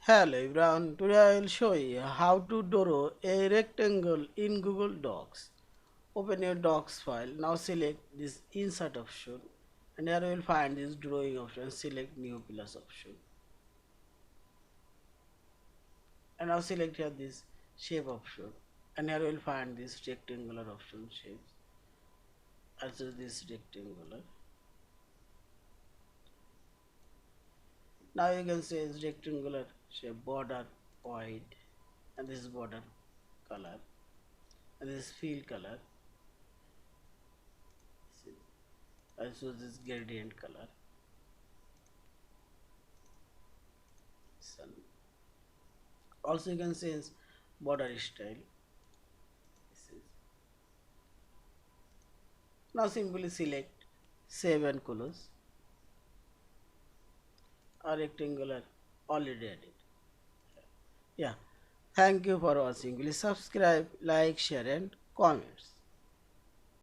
Hello everyone, today I will show you how to draw a rectangle in Google Docs. Open your Docs file, now select this insert option and here you will find this drawing option, select new plus option and now select here this shape option and here you will find this rectangular option shapes, also this rectangular. Now you can say it's rectangular shape border white and this is border color and this is fill color. Also this gradient color. Sun. Also you can change border style. This is. Now simply select save and close. A rectangular already added. Yeah. Thank you for watching. Please subscribe, like, share and comments.